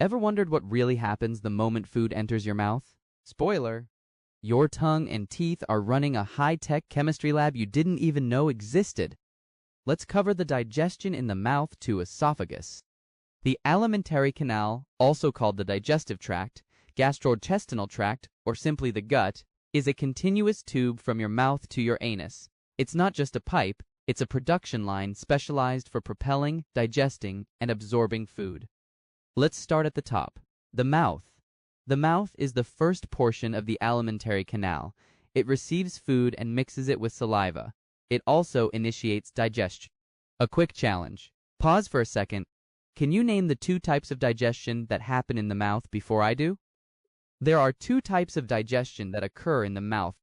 Ever wondered what really happens the moment food enters your mouth? Spoiler! Your tongue and teeth are running a high-tech chemistry lab you didn't even know existed. Let's cover the digestion in the mouth to esophagus. The alimentary canal, also called the digestive tract, gastrointestinal tract, or simply the gut, is a continuous tube from your mouth to your anus. It's not just a pipe, it's a production line specialized for propelling, digesting, and absorbing food. Let's start at the top. The mouth. The mouth is the first portion of the alimentary canal. It receives food and mixes it with saliva. It also initiates digestion. A quick challenge. Pause for a second. Can you name the two types of digestion that happen in the mouth before I do? There are two types of digestion that occur in the mouth: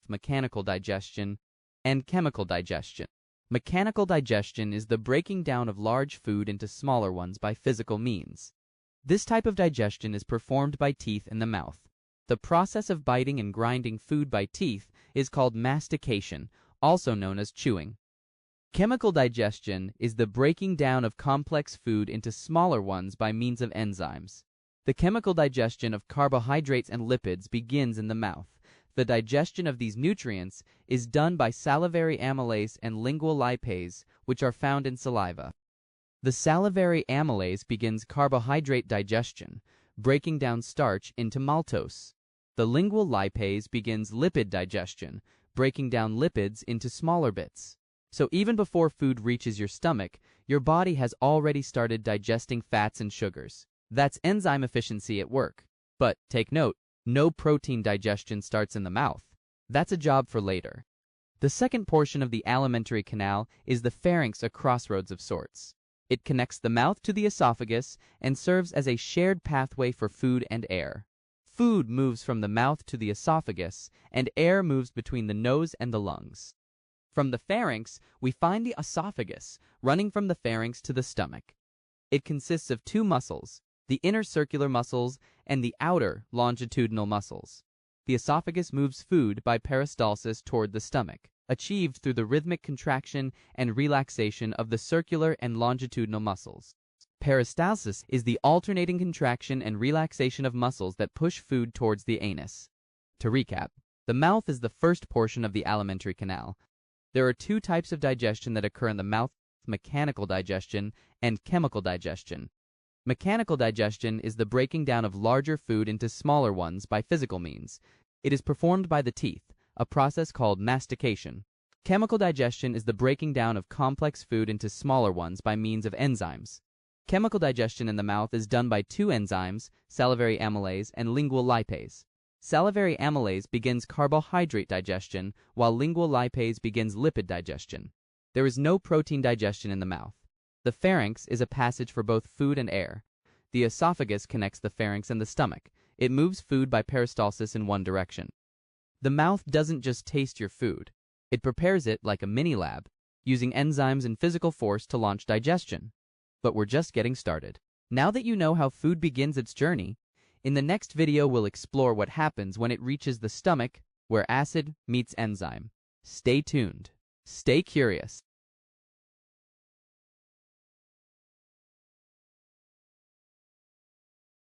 mechanical digestion and chemical digestion. Mechanical digestion is the breaking down of large food into smaller ones by physical means. This type of digestion is performed by teeth in the mouth. The process of biting and grinding food by teeth is called mastication, also known as chewing. Chemical digestion is the breaking down of complex food into smaller ones by means of enzymes. The chemical digestion of carbohydrates and lipids begins in the mouth. The digestion of these nutrients is done by salivary amylase and lingual lipase, which are found in saliva. The salivary amylase begins carbohydrate digestion, breaking down starch into maltose. The lingual lipase begins lipid digestion, breaking down lipids into smaller bits. So even before food reaches your stomach, your body has already started digesting fats and sugars. That's enzyme efficiency at work. But take note, no protein digestion starts in the mouth. That's a job for later. The second portion of the alimentary canal is the pharynx, a crossroads of sorts. It connects the mouth to the esophagus and serves as a shared pathway for food and air. Food moves from the mouth to the esophagus, and air moves between the nose and the lungs. From the pharynx, we find the esophagus, running from the pharynx to the stomach. It consists of two muscles, the inner circular muscles and the outer longitudinal muscles. The esophagus moves food by peristalsis toward the stomach, achieved through the rhythmic contraction and relaxation of the circular and longitudinal muscles. Peristalsis is the alternating contraction and relaxation of muscles that push food towards the anus. To recap, the mouth is the first portion of the alimentary canal. There are two types of digestion that occur in the mouth: mechanical digestion and chemical digestion. Mechanical digestion is the breaking down of larger food into smaller ones by physical means. It is performed by the teeth, a process called mastication. Chemical digestion is the breaking down of complex food into smaller ones by means of enzymes. Chemical digestion in the mouth is done by two enzymes, salivary amylase and lingual lipase. Salivary amylase begins carbohydrate digestion, while lingual lipase begins lipid digestion. There is no protein digestion in the mouth. The pharynx is a passage for both food and air. The esophagus connects the pharynx and the stomach. It moves food by peristalsis in one direction. The mouth doesn't just taste your food. It prepares it like a mini lab, using enzymes and physical force to launch digestion. But we're just getting started. Now that you know how food begins its journey, in the next video we'll explore what happens when it reaches the stomach, where acid meets enzyme. Stay tuned. Stay curious.